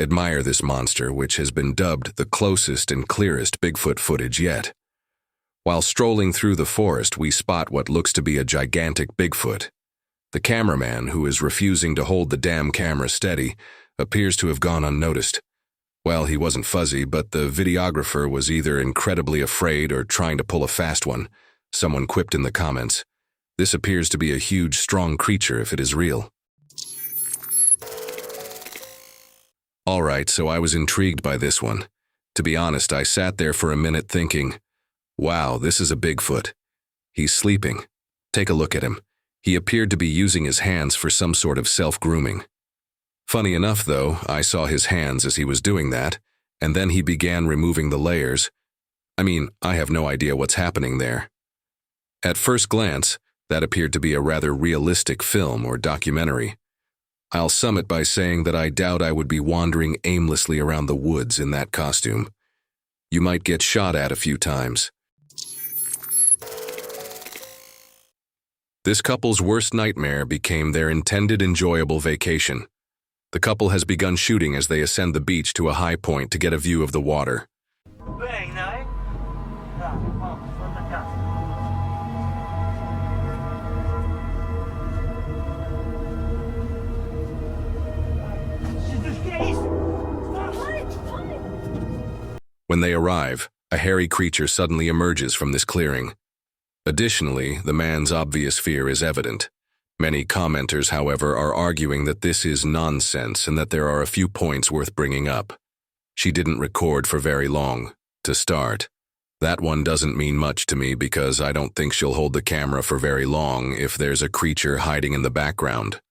Admire this monster, which has been dubbed the closest and clearest Bigfoot footage yet. While strolling through the forest, we spot what looks to be a gigantic Bigfoot. The cameraman, who is refusing to hold the damn camera steady, appears to have gone unnoticed. Well, he wasn't fuzzy, but the videographer was either incredibly afraid or trying to pull a fast one. Someone quipped in the comments. This appears to be a huge, strong creature if it is real. Alright, so I was intrigued by this one. To be honest, I sat there for a minute thinking, wow, this is a Bigfoot. He's sleeping. Take a look at him. He appeared to be using his hands for some sort of self-grooming. Funny enough, though, I saw his hands as he was doing that, and then he began removing the layers. I mean, I have no idea what's happening there. At first glance, that appeared to be a rather realistic film or documentary. I'll sum it by saying that I doubt I would be wandering aimlessly around the woods in that costume. You might get shot at a few times. This couple's worst nightmare became their intended enjoyable vacation. The couple has begun shooting as they ascend the beach to a high point to get a view of the water. When they arrive, a hairy creature suddenly emerges from this clearing. Additionally, the man's obvious fear is evident. Many commenters, however, are arguing that this is nonsense and that there are a few points worth bringing up. She didn't record for very long, to start. That one doesn't mean much to me because I don't think she'll hold the camera for very long if there's a creature hiding in the background.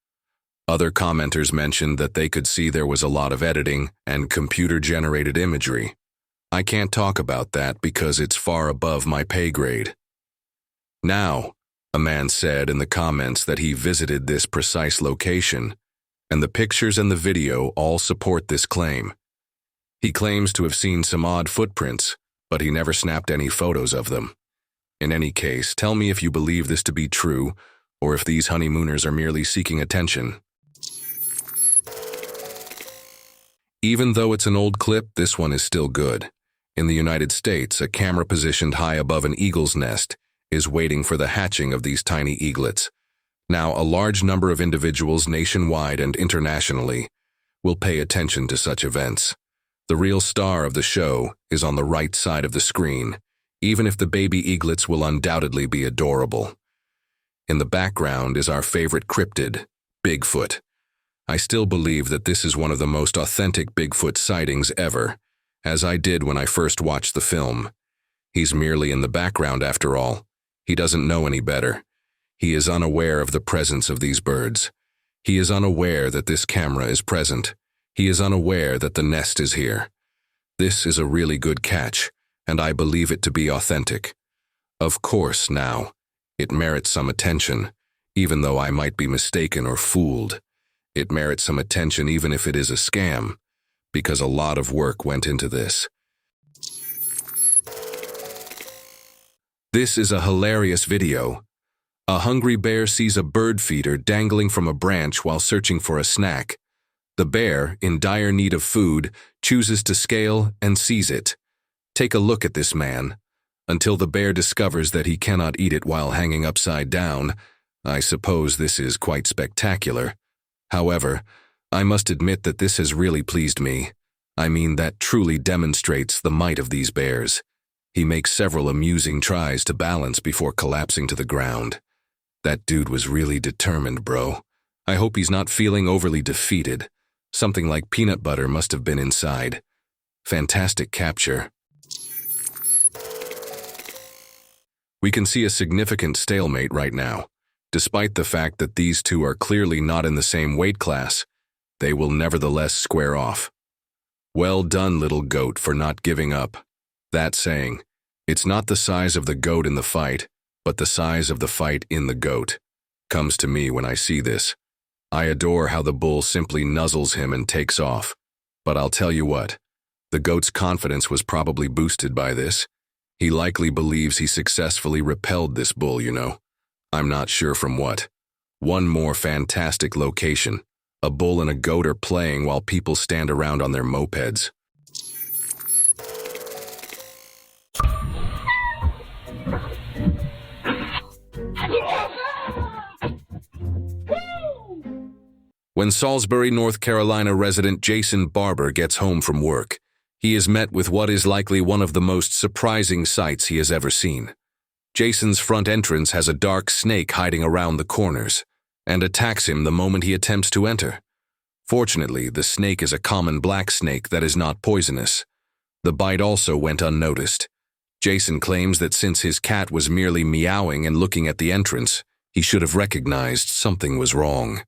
Other commenters mentioned that they could see there was a lot of editing and computer-generated imagery. I can't talk about that because it's far above my pay grade. Now, a man said in the comments that he visited this precise location, and the pictures and the video all support this claim. He claims to have seen some odd footprints, but he never snapped any photos of them. In any case, tell me if you believe this to be true, or if these honeymooners are merely seeking attention. Even though it's an old clip, this one is still good. In the United States, a camera positioned high above an eagle's nest is waiting for the hatching of these tiny eaglets. Now, a large number of individuals nationwide and internationally will pay attention to such events. The real star of the show is on the right side of the screen, even if the baby eaglets will undoubtedly be adorable. In the background is our favorite cryptid, Bigfoot. I still believe that this is one of the most authentic Bigfoot sightings ever, as I did when I first watched the film. He's merely in the background after all. He doesn't know any better. He is unaware of the presence of these birds. He is unaware that this camera is present. He is unaware that the nest is here. This is a really good catch, and I believe it to be authentic. Of course, now, it merits some attention, even though I might be mistaken or fooled. It merits some attention even if it is a scam, because a lot of work went into this. This is a hilarious video. A hungry bear sees a bird feeder dangling from a branch while searching for a snack. The bear, in dire need of food, chooses to scale and seize it. Take a look at this man. Until the bear discovers that he cannot eat it while hanging upside down, I suppose this is quite spectacular. However, I must admit that this has really pleased me. I mean, that truly demonstrates the might of these bears. He makes several amusing tries to balance before collapsing to the ground. That dude was really determined, bro. I hope he's not feeling overly defeated. Something like peanut butter must have been inside. Fantastic capture. We can see a significant stalemate right now. Despite the fact that these two are clearly not in the same weight class, they will nevertheless square off. Well done, little goat, for not giving up. That saying, it's not the size of the goat in the fight, but the size of the fight in the goat, comes to me when I see this. I adore how the bull simply nuzzles him and takes off. But I'll tell you what, the goat's confidence was probably boosted by this. He likely believes he successfully repelled this bull, you know. I'm not sure from what. One more fantastic location. A bull and a goat are playing while people stand around on their mopeds. When Salisbury, North Carolina resident Jason Barber gets home from work, he is met with what is likely one of the most surprising sights he has ever seen. Jason's front entrance has a dark snake hiding around the corners and attacks him the moment he attempts to enter. Fortunately, the snake is a common black snake that is not poisonous. The bite also went unnoticed. Jason claims that since his cat was merely meowing and looking at the entrance, he should have recognized something was wrong.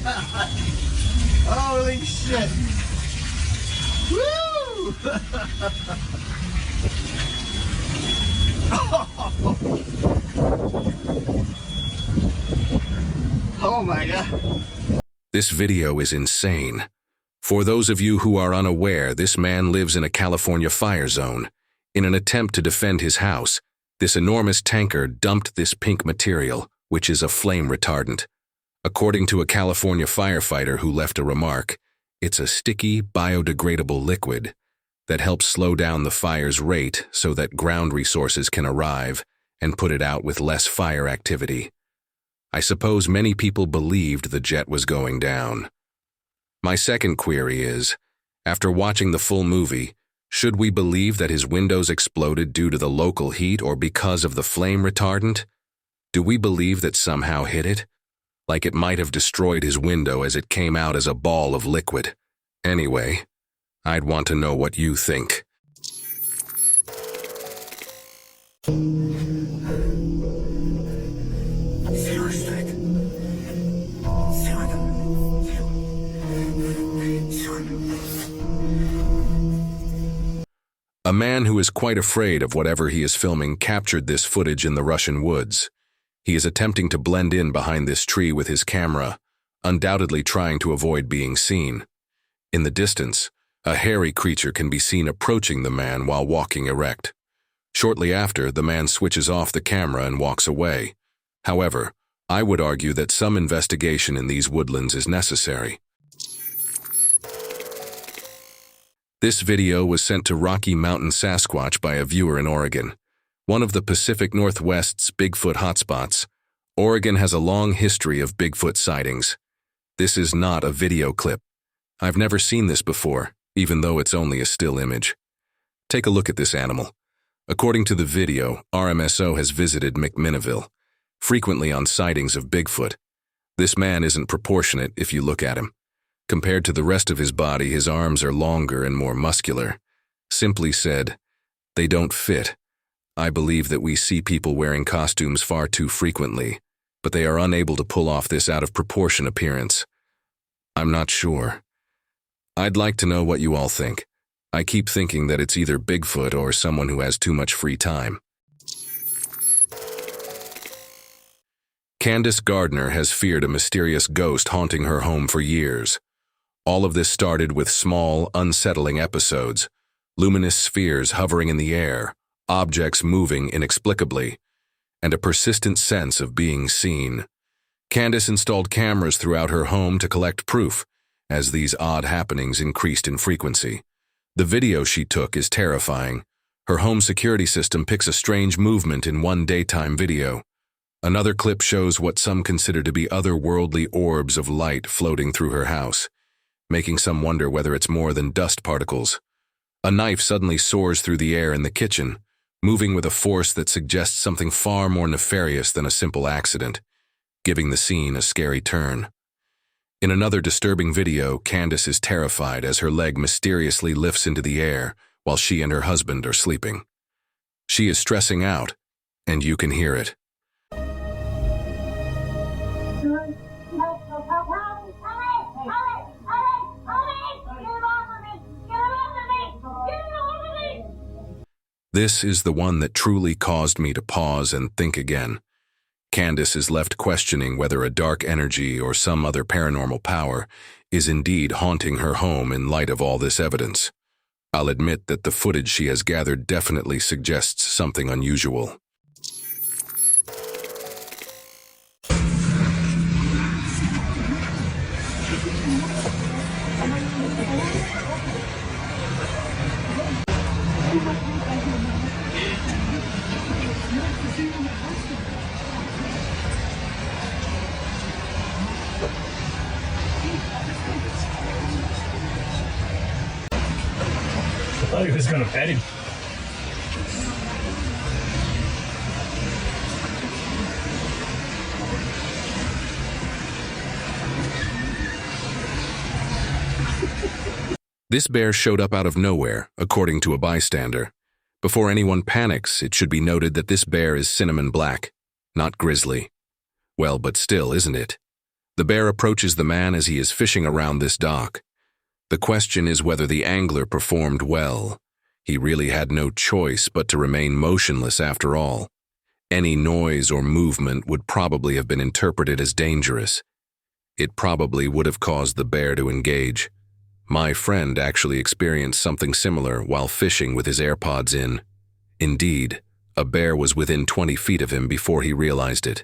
God. Holy shit. Woo! Oh my God. This video is insane. For those of you who are unaware, this man lives in a California fire zone. In an attempt to defend his house, this enormous tanker dumped this pink material, which is a flame retardant. According to a California firefighter who left a remark, it's a sticky, biodegradable liquid that helps slow down the fire's rate so that ground resources can arrive and put it out with less fire activity. I suppose many people believed the jet was going down. My second query is, after watching the full movie, should we believe that his windows exploded due to the local heat or because of the flame retardant? Do we believe that somehow hit it? Like it might have destroyed his window as it came out as a ball of liquid. Anyway, I'd want to know what you think. A man who is quite afraid of whatever he is filming captured this footage in the Russian woods. He is attempting to blend in behind this tree with his camera, undoubtedly trying to avoid being seen. In the distance, a hairy creature can be seen approaching the man while walking erect. Shortly after, the man switches off the camera and walks away. However, I would argue that some investigation in these woodlands is necessary. This video was sent to Rocky Mountain Sasquatch by a viewer in Oregon, one of the Pacific Northwest's Bigfoot hotspots. Oregon has a long history of Bigfoot sightings. This is not a video clip. I've never seen this before, even though it's only a still image. Take a look at this animal. According to the video, RMSO has visited McMinnville, frequently on sightings of Bigfoot. This man isn't proportionate if you look at him. Compared to the rest of his body, his arms are longer and more muscular. Simply said, they don't fit. I believe that we see people wearing costumes far too frequently, but they are unable to pull off this out of proportion appearance. I'm not sure. I'd like to know what you all think. I keep thinking that it's either Bigfoot or someone who has too much free time. Candace Gardner has feared a mysterious ghost haunting her home for years. All of this started with small, unsettling episodes, luminous spheres hovering in the air, objects moving inexplicably, and a persistent sense of being seen. Candace installed cameras throughout her home to collect proof, as these odd happenings increased in frequency. The video she took is terrifying. Her home security system picks a strange movement in one daytime video. Another clip shows what some consider to be otherworldly orbs of light floating through her house, making some wonder whether it's more than dust particles. A knife suddenly soars through the air in the kitchen, moving with a force that suggests something far more nefarious than a simple accident, giving the scene a scary turn. In another disturbing video, Candace is terrified as her leg mysteriously lifts into the air while she and her husband are sleeping. She is stressing out, and you can hear it. This is the one that truly caused me to pause and think again. Candace is left questioning whether a dark energy or some other paranormal power is indeed haunting her home in light of all this evidence. I'll admit that the footage she has gathered definitely suggests something unusual. I thought he was going to pet him. This bear showed up out of nowhere, according to a bystander. Before anyone panics, it should be noted that this bear is cinnamon black, not grizzly. Well, but still, isn't it? The bear approaches the man as he is fishing around this dock. The question is whether the angler performed well. He really had no choice but to remain motionless after all. Any noise or movement would probably have been interpreted as dangerous. It probably would have caused the bear to engage. My friend actually experienced something similar while fishing with his AirPods in. Indeed, a bear was within 20 feet of him before he realized it.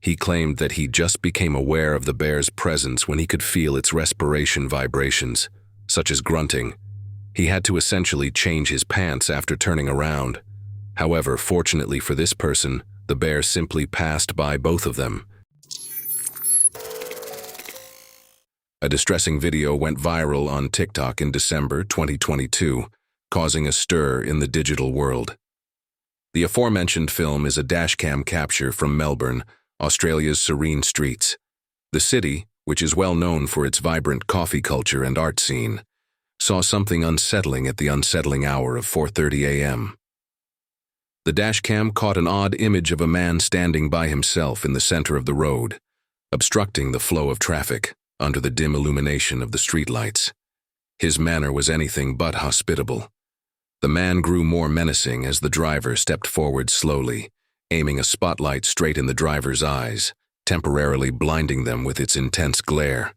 He claimed that he just became aware of the bear's presence when he could feel its respiration vibrations, such as grunting. He had to essentially change his pants after turning around. However, fortunately for this person, the bear simply passed by both of them. A distressing video went viral on TikTok in December 2022, causing a stir in the digital world. The aforementioned film is a dashcam capture from Melbourne, Australia's serene streets. The city, which is well known for its vibrant coffee culture and art scene, saw something unsettling at the unsettling hour of 4:30 a.m. The dashcam caught an odd image of a man standing by himself in the center of the road, obstructing the flow of traffic under the dim illumination of the streetlights. His manner was anything but hospitable. The man grew more menacing as the driver stepped forward slowly, aiming a spotlight straight in the driver's eyes, temporarily blinding them with its intense glare.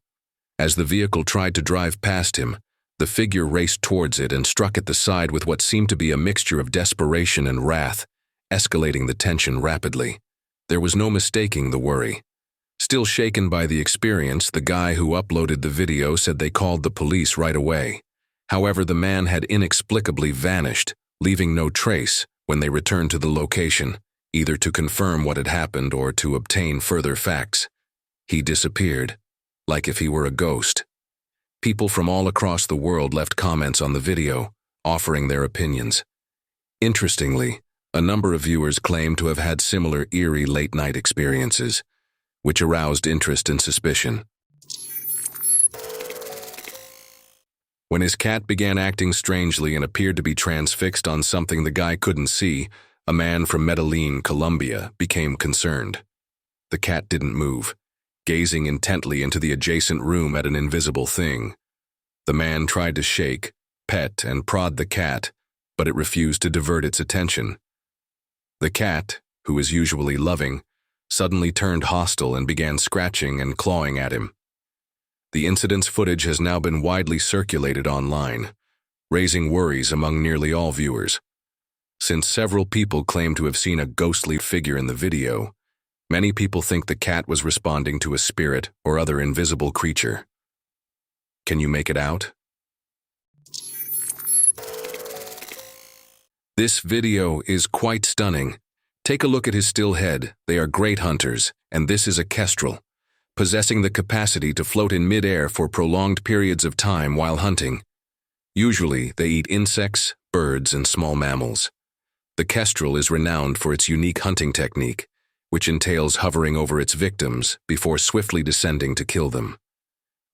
As the vehicle tried to drive past him, the figure raced towards it and struck at the side with what seemed to be a mixture of desperation and wrath, escalating the tension rapidly. There was no mistaking the worry. Still shaken by the experience, the guy who uploaded the video said they called the police right away. However, the man had inexplicably vanished, leaving no trace when they returned to the location, either to confirm what had happened or to obtain further facts. He disappeared, like if he were a ghost. People from all across the world left comments on the video, offering their opinions. Interestingly, a number of viewers claimed to have had similar eerie late-night experiences, which aroused interest and suspicion. When his cat began acting strangely and appeared to be transfixed on something the guy couldn't see, a man from Medellin, Colombia, became concerned. The cat didn't move, gazing intently into the adjacent room at an invisible thing. The man tried to shake, pet, and prod the cat, but it refused to divert its attention. The cat, who is usually loving, suddenly turned hostile and began scratching and clawing at him. The incident's footage has now been widely circulated online, raising worries among nearly all viewers. Since several people claim to have seen a ghostly figure in the video, many people think the cat was responding to a spirit or other invisible creature. Can you make it out? This video is quite stunning. Take a look at his still head. They are great hunters, and this is a kestrel, possessing the capacity to float in mid-air for prolonged periods of time while hunting. Usually, they eat insects, birds, and small mammals. The kestrel is renowned for its unique hunting technique, which entails hovering over its victims before swiftly descending to kill them.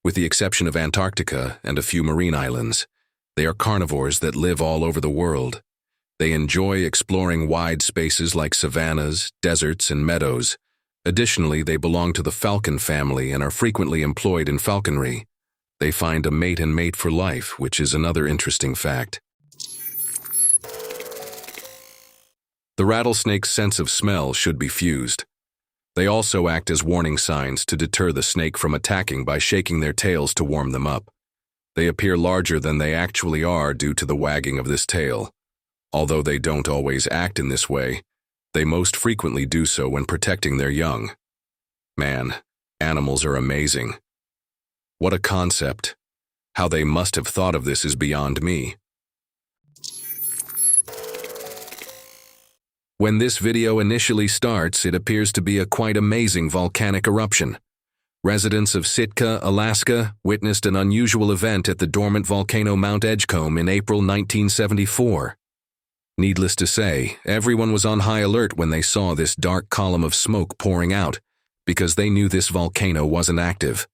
With the exception of Antarctica and a few marine islands, they are carnivores that live all over the world. They enjoy exploring wide spaces like savannas, deserts, and meadows. Additionally, they belong to the falcon family and are frequently employed in falconry. They find a mate and mate for life, which is another interesting fact. The rattlesnake's sense of smell should be fused. They also act as warning signs to deter the snake from attacking by shaking their tails to warm them up. They appear larger than they actually are due to the wagging of this tail. Although they don't always act in this way, they most frequently do so when protecting their young. Man, animals are amazing. What a concept. How they must have thought of this is beyond me. When this video initially starts, it appears to be a quite amazing volcanic eruption. Residents of Sitka, Alaska, witnessed an unusual event at the dormant volcano Mount Edgecombe in April 1974. Needless to say, everyone was on high alert when they saw this dark column of smoke pouring out, because they knew this volcano wasn't active.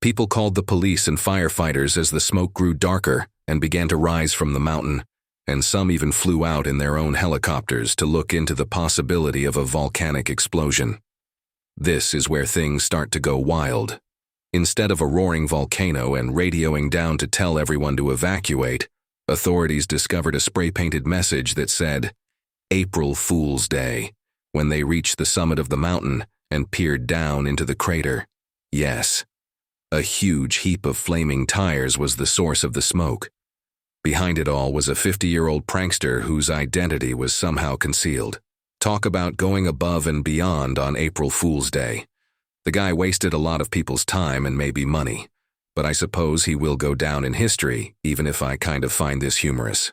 People called the police and firefighters as the smoke grew darker and began to rise from the mountain, and some even flew out in their own helicopters to look into the possibility of a volcanic explosion. This is where things start to go wild. Instead of a roaring volcano and radioing down to tell everyone to evacuate, authorities discovered a spray-painted message that said, "April Fool's Day," when they reached the summit of the mountain and peered down into the crater. Yes, a huge heap of flaming tires was the source of the smoke. Behind it all was a 50-year-old prankster whose identity was somehow concealed. Talk about going above and beyond on April Fool's Day. The guy wasted a lot of people's time and maybe money, but I suppose he will go down in history, even if I kind of find this humorous.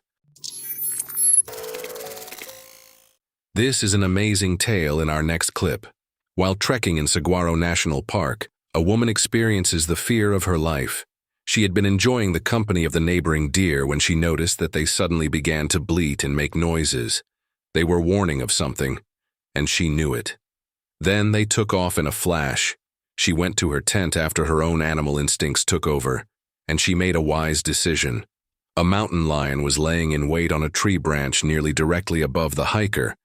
This is an amazing tale in our next clip. While trekking in Saguaro National Park, a woman experiences the fear of her life. She had been enjoying the company of the neighboring deer when she noticed that they suddenly began to bleat and make noises. They were warning of something, and she knew it. Then they took off in a flash. She went to her tent after her own animal instincts took over, and she made a wise decision. A mountain lion was laying in wait on a tree branch nearly directly above the hiker,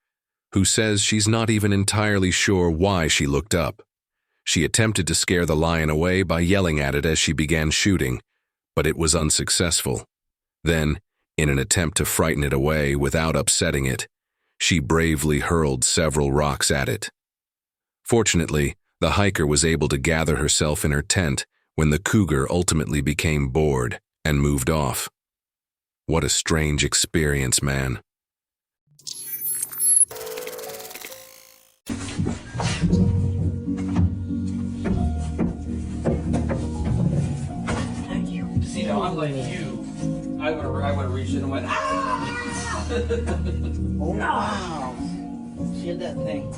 who says she's not even entirely sure why she looked up. She attempted to scare the lion away by yelling at it as she began shooting, but it was unsuccessful. Then, in an attempt to frighten it away without upsetting it, she bravely hurled several rocks at it. Fortunately, the hiker was able to gather herself in her tent when the cougar ultimately became bored and moved off. What a strange experience, man. See, now I'm like you. I would have reached in and went, ah! Oh, wow. Feel that thing.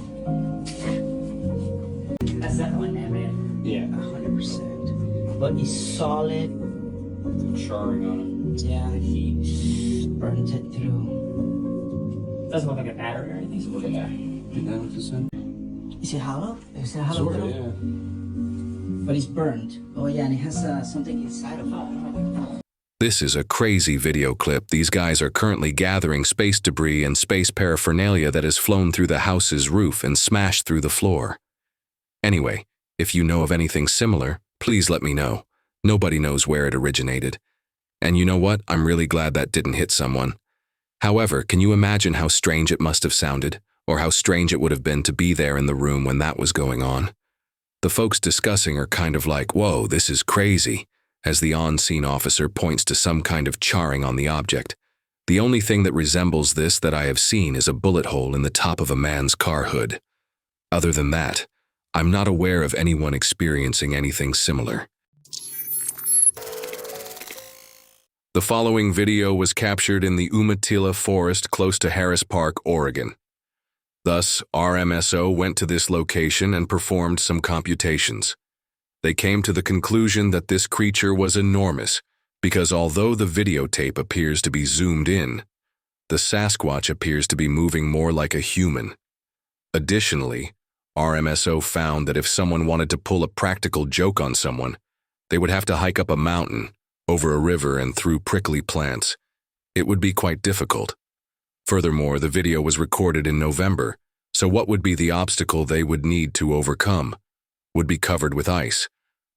That's that one there, man. Yeah. 100%. But it's solid. Charring on Yeah, he burns it through. Doesn't look like a battery or anything, so look at that. it. Is that what this said? Is it hollow? Is it hollow? Sort of, through? yeah. But it's burned. Oh yeah, and it has something inside of it. This is a crazy video clip. These guys are currently gathering space debris and space paraphernalia that has flown through the house's roof and smashed through the floor. Anyway, if you know of anything similar, please let me know. Nobody knows where it originated. And you know what? I'm really glad that didn't hit someone. However, can you imagine how strange it must have sounded, or how strange it would have been to be there in the room when that was going on? The folks discussing are kind of like, "Whoa, this is crazy," as the on-scene officer points to some kind of charring on the object. The only thing that resembles this that I have seen is a bullet hole in the top of a man's car hood. Other than that, I'm not aware of anyone experiencing anything similar. The following video was captured in the Umatilla Forest close to Harris Park, Oregon. Thus, RMSO went to this location and performed some computations. They came to the conclusion that this creature was enormous because although the videotape appears to be zoomed in, the Sasquatch appears to be moving more like a human. Additionally, RMSO found that if someone wanted to pull a practical joke on someone, they would have to hike up a mountain, over a river and through prickly plants. It would be quite difficult. Furthermore, the video was recorded in November, so what would be the obstacle they would need to overcome? Would be covered with ice,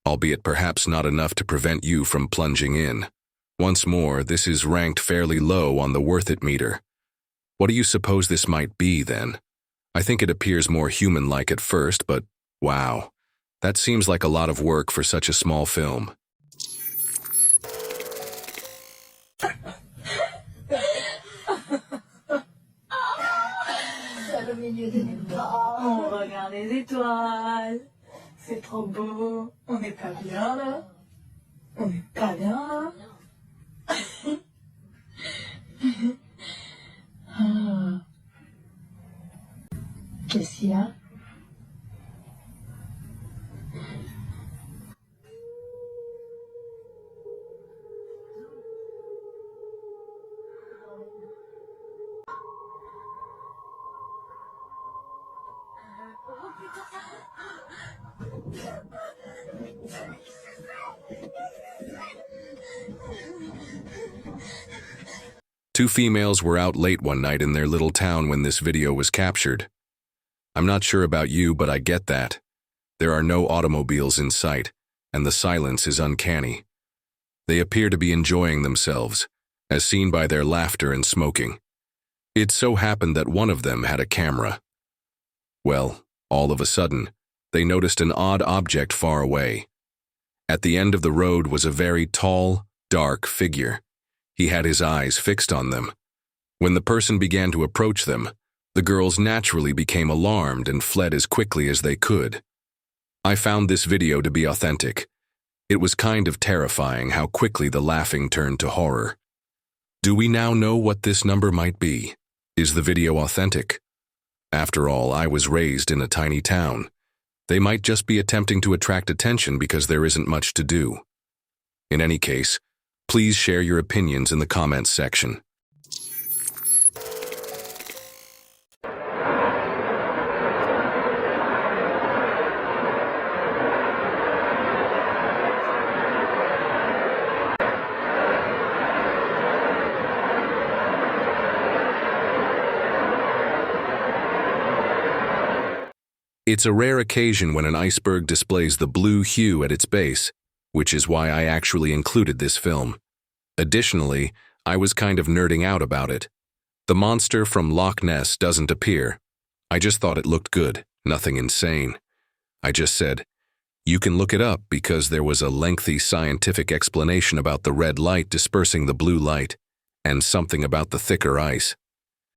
albeit perhaps not enough to prevent you from plunging in. Once more, this is ranked fairly low on the worth it meter. What do you suppose this might be then? I think it appears more human-like at first, but wow, that seems like a lot of work for such a small film. On regarde les étoiles. C'est trop beau. On n'est pas bien là. On n'est pas bien là. Ah. Qu'est-ce qu'il y a? Two females were out late one night in their little town when this video was captured. I'm not sure about you, but I get that. There are no automobiles in sight, and the silence is uncanny. They appear to be enjoying themselves, as seen by their laughter and smoking. It so happened that one of them had a camera. Well, all of a sudden, they noticed an odd object far away. At the end of the road was a very tall, dark figure. He had his eyes fixed on them. When the person began to approach them, the girls naturally became alarmed and fled as quickly as they could. I found this video to be authentic. It was kind of terrifying how quickly the laughing turned to horror. Do we now know what this number might be? Is the video authentic? After all, I was raised in a tiny town. They might just be attempting to attract attention because there isn't much to do. In any case, please share your opinions in the comments section. It's a rare occasion when an iceberg displays the blue hue at its base, which is why I actually included this film. Additionally, I was kind of nerding out about it. The monster from Loch Ness doesn't appear. I just thought it looked good, nothing insane. I just said, you can look it up because there was a lengthy scientific explanation about the red light dispersing the blue light, and something about the thicker ice.